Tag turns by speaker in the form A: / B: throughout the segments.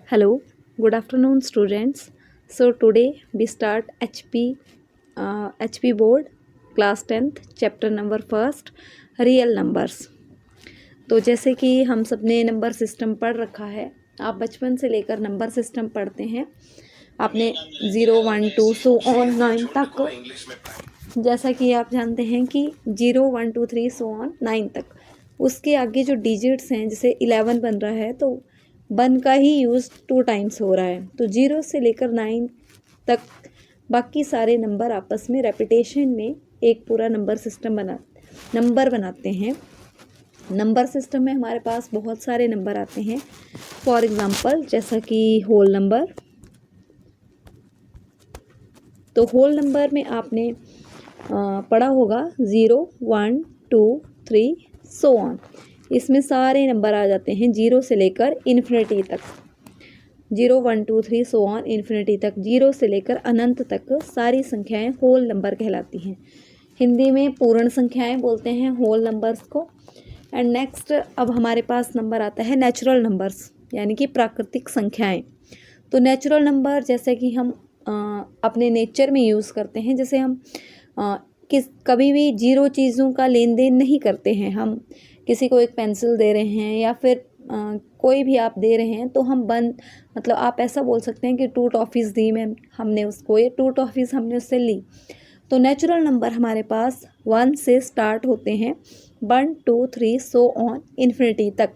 A: Hello, good afternoon, students. So today we start HP board class 10th chapter number first real numbers. तो जैसे कि हम सब ने नंबर सिस्टम पढ़ रखा है, आप बचपन से लेकर नंबर सिस्टम पढ़ते हैं, आपने 0 1 2 सो ऑन 9 तक, जैसा कि आप जानते हैं कि 0 1 2 3 सो ऑन 9 तक, उसके आगे जो डिजिट्स हैं, जैसे 11 बन रहा है तो 1 का ही यूज़ 2 टाइम्स हो रहा है, तो 0 से लेकर 9 तक बाकी सारे नंबर आपस में रेपिटेशन में एक पूरा नंबर बनाते हैं। नंबर सिस्टम में हमारे पास बहुत सारे नंबर आते हैं। फॉर एग्ज़ाम्पल जैसा कि होल नंबर, तो होल नंबर में आपने पढ़ा होगा 0 1 2 3 सो ऑन, इसमें सारे नंबर आ जाते हैं 0 से लेकर इन्फिनिटी तक। 0 1 2 3 सो ऑन इन्फिनिटी तक, 0 से लेकर अनंत तक सारी संख्याएं होल नंबर कहलाती हैं। हिंदी में पूर्ण संख्याएं बोलते हैं होल नंबर्स को। एंड नेक्स्ट अब हमारे पास नंबर आता है नेचुरल नंबर्स, यानी कि प्राकृतिक संख्याएं। तो नेचुरल नंबर जैसे कि हम अपने नेचर में यूज़ करते हैं, जैसे हम कभी भी 0 चीज़ों का लेन देन नहीं करते हैं। हम किसी को एक पेंसिल दे रहे हैं या फिर कोई भी आप दे रहे हैं तो हम मतलब आप ऐसा बोल सकते हैं कि 2 टॉफ़ीज़ दी हमने उसको, ये 2 टॉफ़ीज़ हमने उससे ली। तो नेचुरल नंबर हमारे पास 1 से स्टार्ट होते हैं, 1 2 3 सो ऑन इन्फिनिटी तक।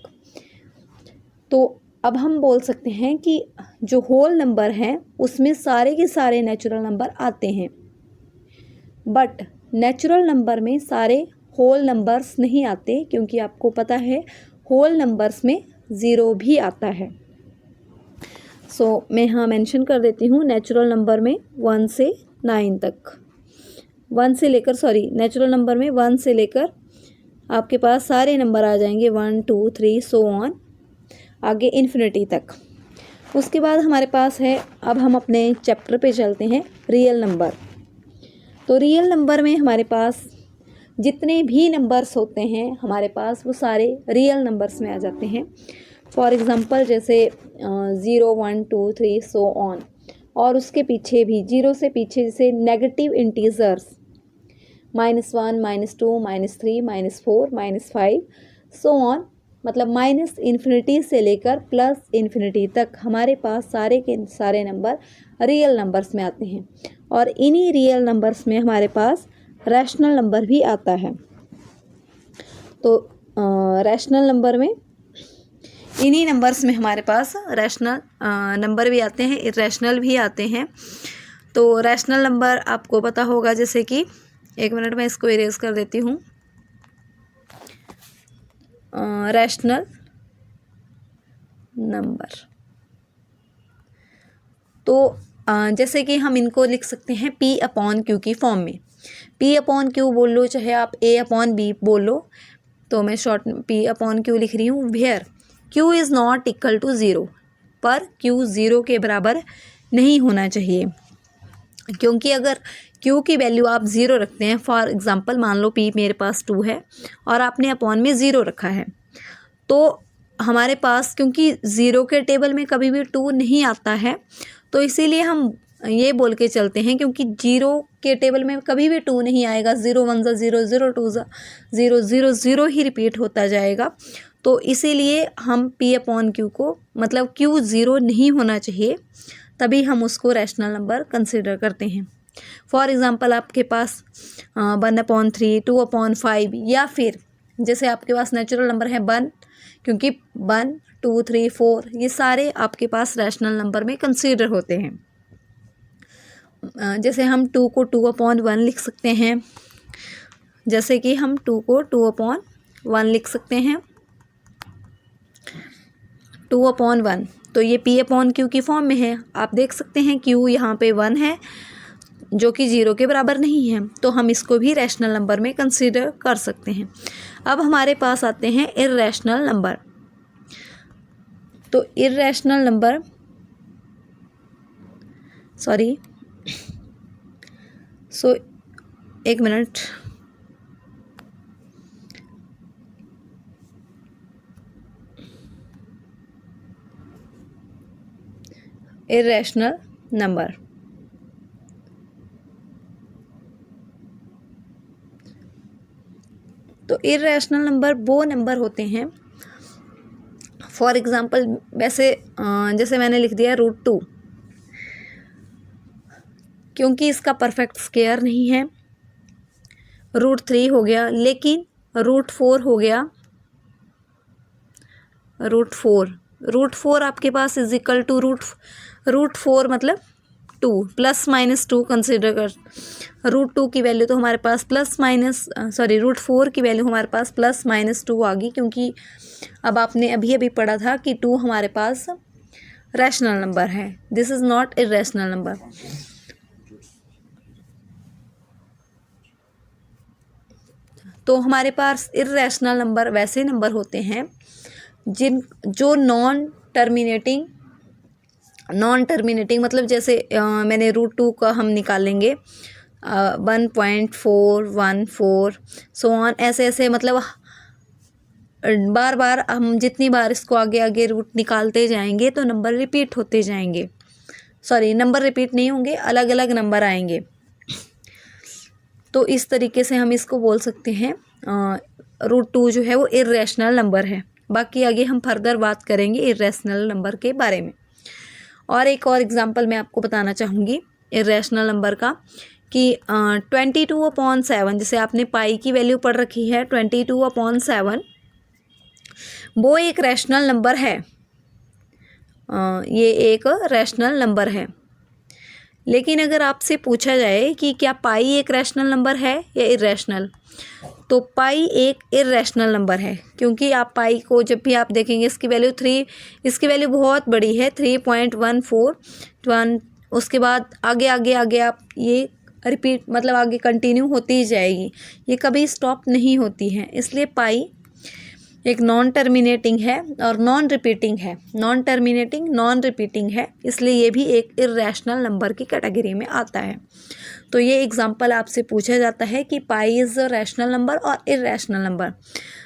A: तो अब हम बोल सकते हैं कि जो होल नंबर हैं उसमें सारे के सारे नेचुरल नंबर आते हैं, बट नेचुरल नंबर में सारे होल नंबर्स नहीं आते, क्योंकि आपको पता है होल नंबर्स में 0 भी आता है। मैं यहाँ मेंशन कर देती हूँ नेचुरल नंबर में 1 से 9 तक, नेचुरल नंबर में 1 से लेकर आपके पास सारे नंबर आ जाएंगे 1 2 3 सो ऑन आगे इन्फिनिटी तक। उसके बाद हमारे पास है, अब हम अपने चैप्टर पे चलते हैं, रियल नंबर। तो रियल नंबर में हमारे पास जितने भी नंबर्स होते हैं हमारे पास, वो सारे रियल नंबर्स में आ जाते हैं। फॉर एग्ज़ाम्पल जैसे 0 1 2 3 सो ऑन, और उसके पीछे भी 0 से पीछे जैसे नेगेटिव इंटीजर्स -1 -2 -3 -4 -5 सो ऑन, मतलब माइनस इन्फिनिटी से लेकर प्लस इन्फिनिटी तक हमारे पास सारे के सारे नंबर रियल नंबर्स में आते हैं। और इन्हीं रियल नंबर्स में हमारे पास रैशनल नंबर भी आता है। तो रैशनल नंबर में, इन्हीं नंबर्स में हमारे पास रैशनल नंबर भी आते हैं, इरेशनल भी आते हैं। तो रैशनल नंबर आपको पता होगा, जैसे कि एक मिनट में इसको इरेज कर देती हूँ। रैशनल नंबर, तो जैसे कि हम इनको लिख सकते हैं P/Q की फॉर्म में। P/Q बोल लो, चाहे आप A/B बोल लो, तो मैं शॉर्ट P/Q लिख रही हूँ। Where Q is not equal to 0, पर Q 0 के बराबर नहीं होना चाहिए, क्योंकि अगर Q की वैल्यू आप 0 रखते हैं, फॉर एग्ज़ाम्पल मान लो P मेरे पास 2 है और आपने अपॉन में 0 रखा है, तो हमारे पास क्योंकि 0 के टेबल में कभी भी 2 नहीं आता है, तो इसीलिए हम ये बोल के चलते हैं, क्योंकि 0 के टेबल में कभी भी 2 नहीं आएगा, 0 1 ज़ा 0 0 2 ज़ा 0 0 0 ही रिपीट होता जाएगा। तो इसीलिए हम P/Q को, मतलब Q 0 नहीं होना चाहिए, तभी हम उसको रैशनल नंबर कंसिडर करते हैं। फॉर एग्ज़ाम्पल आपके पास 1/3 2/5, या फिर जैसे आपके पास नेचुरल नंबर है 1, क्योंकि 1 2 3 4 ये सारे आपके पास रैशनल नंबर में कंसीडर होते हैं। जैसे हम 2 को 2/1 लिख सकते हैं, जैसे कि हम 2 को 2/1 लिख सकते हैं, 2/1, तो ये P/Q की फॉर्म में है। आप देख सकते हैं Q यहाँ पे 1 है, जो कि 0 के बराबर नहीं है, तो हम इसको भी रैशनल नंबर में कंसीडर कर सकते हैं। अब हमारे पास आते हैं इर्रेशनल नंबर। तो इर्रेशनल नंबर, एक मिनट, इर्रेशनल नंबर। तो इर्रेशनल नंबर वो नंबर होते हैं, फॉर एग्जांपल वैसे जैसे मैंने लिख दिया √2, क्योंकि इसका परफेक्ट स्क्वायर नहीं है। √3 हो गया, लेकिन √4 हो गया, √4 आपके पास इज इक्वल टू √4 मतलब 2 ±2 कंसिडर कर। √2 की वैल्यू तो हमारे पास √4 की वैल्यू हमारे पास ±2 आ गई, क्योंकि अब आपने अभी अभी पढ़ा था कि 2 हमारे पास रैशनल नंबर है, this is not irrational number. तो हमारे पास इर्रेशनल नंबर वैसे नंबर होते हैं जो नॉन टर्मिनेटिंग मतलब जैसे मैंने √2 का हम निकालेंगे 1.414 सो ऑन, ऐसे ऐसे मतलब बार बार हम जितनी बार इसको आगे आगे रूट निकालते जाएंगे तो नंबर रिपीट होते जाएंगे, सॉरी नंबर रिपीट नहीं होंगे, अलग अलग नंबर आएंगे। तो इस तरीके से हम इसको बोल सकते हैं √2 जो है वो इर्रेशनल नंबर है। बाकी आगे हम फर्दर बात करेंगे इर्रेशनल नंबर के बारे में। और एक और एग्जांपल मैं आपको बताना चाहूँगी इर्रेशनल नंबर का कि 22/7, जैसे आपने पाई की वैल्यू पढ़ रखी है 22/7, वो एक रैशनल नंबर है। ये एक रैशनल नंबर है, लेकिन अगर आपसे पूछा जाए कि क्या पाई एक रैशनल नंबर है या इर्रेशनल, तो पाई एक इर्रेशनल नंबर है, क्योंकि आप पाई को जब भी आप देखेंगे इसकी वैल्यू 3, इसकी वैल्यू बहुत बड़ी है 3.141, उसके बाद आगे आगे आगे आप ये रिपीट मतलब आगे कंटिन्यू होती ही जाएगी, ये कभी स्टॉप नहीं होती है। इसलिए पाई एक नॉन टर्मिनेटिंग है और नॉन रिपीटिंग है, नॉन टर्मिनेटिंग नॉन रिपीटिंग है, इसलिए ये भी एक इर्रेशनल नंबर की कैटेगरी में आता है। तो ये एग्जांपल आपसे पूछा जाता है कि पाई इज़ अ रैशनल नंबर और इर्रेशनल नंबर।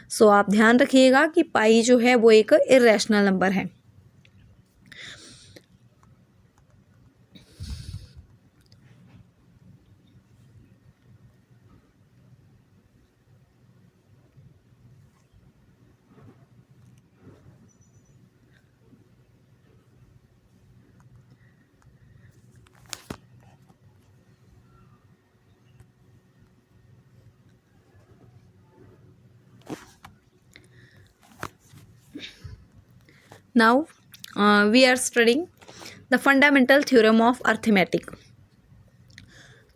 A: सो आप ध्यान रखिएगा कि पाई जो है वो एक इर्रेशनल नंबर है। Now we are studying the fundamental theorem of arithmetic।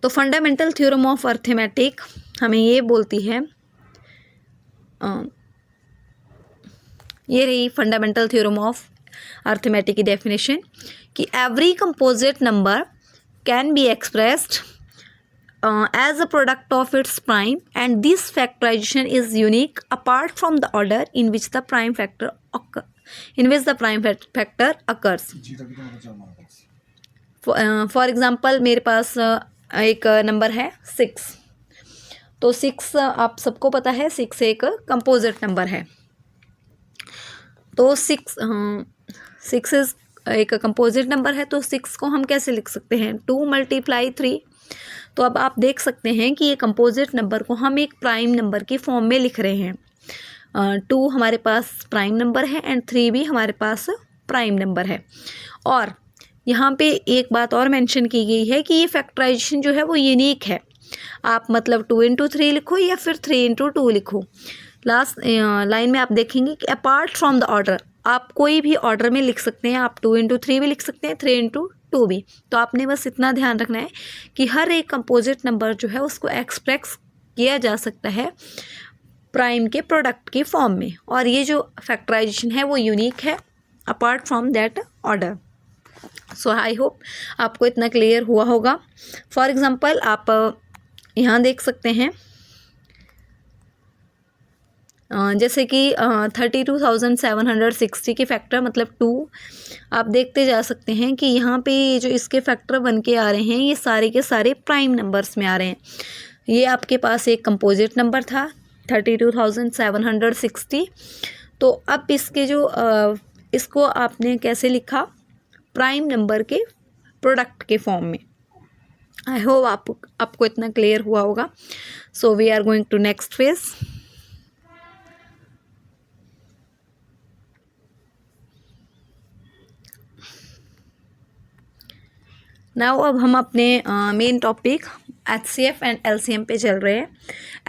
A: तो फंडामेंटल थ्योरम ऑफ अर्थमेटिक हमें ये बोलती है, ये रही फंडामेंटल थ्योरम ऑफ अर्थमेटिक की डेफिनेशन कि every composite number can be expressed as a product of its prime, and this factorization is unique apart from the order in which the prime factor occurs। For example मेरे पास एक number है 6, तो 6 आप सबको पता है 6 एक कंपोजिट नंबर है। तो 6 इज एक कंपोजिट नंबर है, तो 6 को हम कैसे लिख सकते हैं 2 × 3। तो अब आप देख सकते हैं कि ये कंपोजिट नंबर को हम एक प्राइम नंबर की फॉर्म में लिख रहे हैं। 2 हमारे पास प्राइम नंबर है एंड 3 भी हमारे पास प्राइम नंबर है। और यहाँ पे एक बात और मेंशन की गई है कि ये फैक्टराइजेशन जो है वो यूनिक है। आप मतलब 2 × 3 लिखो या फिर 3 × 2 लिखो, लास्ट लाइन में आप देखेंगे कि अपार्ट फ्रॉम द ऑर्डर, आप कोई भी ऑर्डर में लिख सकते हैं, आप 2 × 3 भी लिख सकते हैं, 3 × 2 भी। तो आपने बस इतना ध्यान रखना है कि हर एक कंपोजिट नंबर जो है उसको एक्सप्रेस किया जा सकता है प्राइम के प्रोडक्ट की फॉर्म में, और ये जो फैक्टराइजेशन है वो यूनिक है apart from that order. So I hope आपको इतना क्लियर हुआ होगा। फॉर एग्जांपल आप यहाँ देख सकते हैं जैसे कि 32,760 के फैक्टर मतलब 2, आप देखते जा सकते हैं कि यहाँ पे जो इसके फैक्टर बन के आ रहे हैं ये सारे के सारे प्राइम नंबर्स में आ रहे हैं। ये आपके पास एक कंपोजिट नंबर था 32,760, तो अब इसके जो इसको आपने कैसे लिखा प्राइम नंबर के प्रोडक्ट के फॉर्म में। आई होप आपको इतना क्लियर हुआ होगा। So we are going to next phase. Now अब हम अपने main topic HCF and LCM पे चल रहे हैं।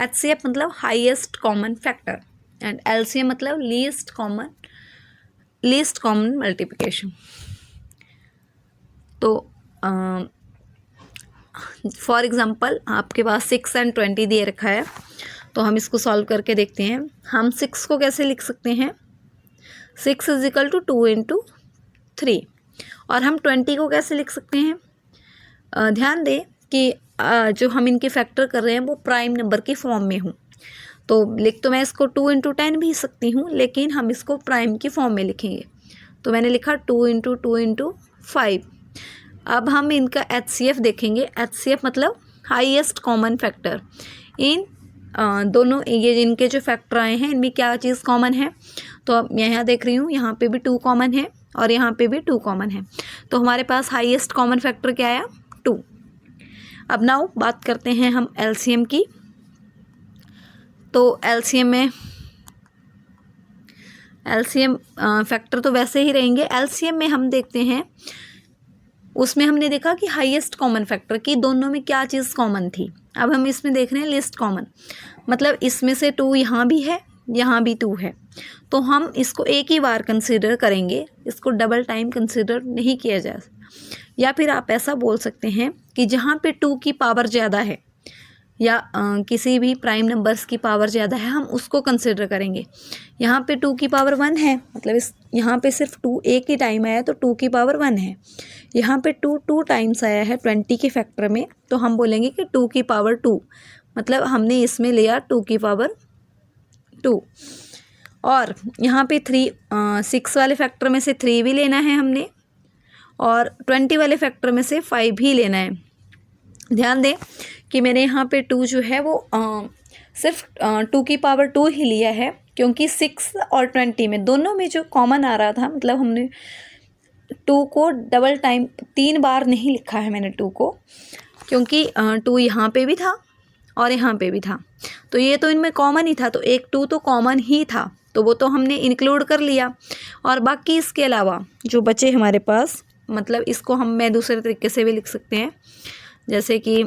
A: HCF मतलब highest common factor and LCM मतलब लीस्ट कॉमन मल्टीप्लिकेशन। तो फॉर एग्जांपल आपके पास 6 एंड 20 दे रखा है, तो हम इसको सॉल्व करके देखते हैं। हम 6 को कैसे लिख सकते हैं? 6 इज इक्वल टू 2 इंटू 3। और हम 20 को कैसे लिख सकते हैं? ध्यान दें कि जो हम इनके फैक्टर कर रहे हैं वो प्राइम नंबर की फॉर्म में हूँ, तो लिख तो मैं इसको 2 इंटू 10 भी सकती हूँ, लेकिन हम इसको प्राइम की फॉर्म में लिखेंगे। तो मैंने लिखा 2 इंटू 2 इंटू 5। अब हम इनका HCF देखेंगे। HCF मतलब हाईएस्ट कॉमन फैक्टर। इन दोनों ये इनके जो फैक्टर आए हैं इनमें क्या चीज़ कॉमन है? तो अब मैं यहाँ देख रही हूँ, यहाँ पे भी 2 कॉमन है और यहाँ पे भी 2 कॉमन है। तो हमारे पास हाईएस्ट कॉमन फैक्टर क्या आया? 2। अब नाउ बात करते हैं हम LCM की। तो LCM फैक्टर तो वैसे ही रहेंगे। LCM में हम देखते हैं, उसमें हमने देखा कि हाईएस्ट कॉमन फैक्टर की दोनों में क्या चीज़ कॉमन थी। अब हम इसमें देख रहे हैं लिस्ट कॉमन, मतलब इसमें से 2 यहाँ भी है, यहाँ भी 2 है, तो हम इसको एक ही बार कंसिडर करेंगे, इसको डबल टाइम कंसिडर नहीं किया जाए। या फिर आप ऐसा बोल सकते हैं कि जहाँ पे 2 की पावर ज़्यादा है या किसी भी प्राइम नंबर्स की पावर ज़्यादा है, हम उसको कंसिडर करेंगे। यहाँ पे 2 की पावर 1 है, मतलब यहाँ पे सिर्फ 2 एक ही टाइम आया तो 2 की पावर 1 है। यहाँ पे 2 टाइम्स आया है 20 के फैक्टर में, तो हम बोलेंगे कि 2 की पावर 2, मतलब हमने इसमें लिया 2 की पावर 2। और यहाँ पे 6 वाले फैक्टर में से 3 भी लेना है हमने, और 20 वाले फैक्टर में से 5 भी लेना है। ध्यान दें कि मैंने यहाँ पे 2 जो है वो सिर्फ 2 की पावर 2 ही लिया है, क्योंकि 6 और 20 में दोनों में जो कॉमन आ रहा था, मतलब हमने 2 को डबल टाइम 3 बार नहीं लिखा है मैंने 2 को, क्योंकि 2 यहाँ पे भी था और यहाँ पे भी था, तो ये तो इनमें कॉमन ही था, तो एक 2 तो कॉमन ही था, तो वो तो हमने इंक्लूड कर लिया। और बाकी इसके अलावा जो बचे हमारे पास, मतलब इसको मैं दूसरे तरीके से भी लिख सकते हैं, जैसे कि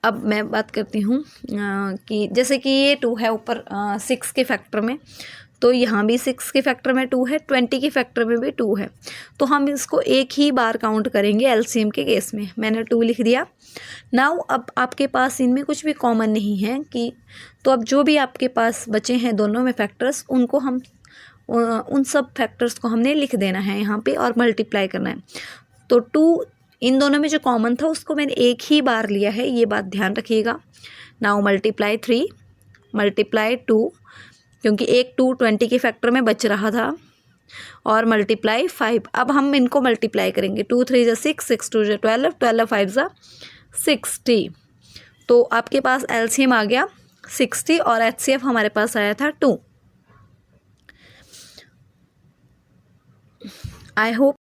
A: अब मैं बात करती हूँ कि जैसे कि ये 2 है ऊपर 6 के फैक्टर में, तो यहाँ भी 6 के फैक्टर में 2 है, 20 के फैक्टर में भी 2 है, तो हम इसको एक ही बार काउंट करेंगे LCM के केस में। मैंने 2 लिख दिया। नाउ अब आपके पास इनमें कुछ भी कॉमन नहीं है कि, तो अब जो भी आपके पास बचे हैं दोनों में फैक्टर्स, उनको हम उन सब फैक्टर्स को हमने लिख देना है यहाँ पे और मल्टीप्लाई करना है। तो 2 इन दोनों में जो कॉमन था उसको मैंने एक ही बार लिया है, ये बात ध्यान रखिएगा। नाउ मल्टीप्लाई 3 मल्टीप्लाई 2, क्योंकि एक 2 20 के फैक्टर में बच रहा था, और मल्टीप्लाई 5। अब हम इनको मल्टीप्लाई करेंगे। 2 3 जा 6, 6 2 जा 12, 12 5 जा 60। तो आपके पास LCM आ गया 60 और HCF हमारे पास आया था 2। I hope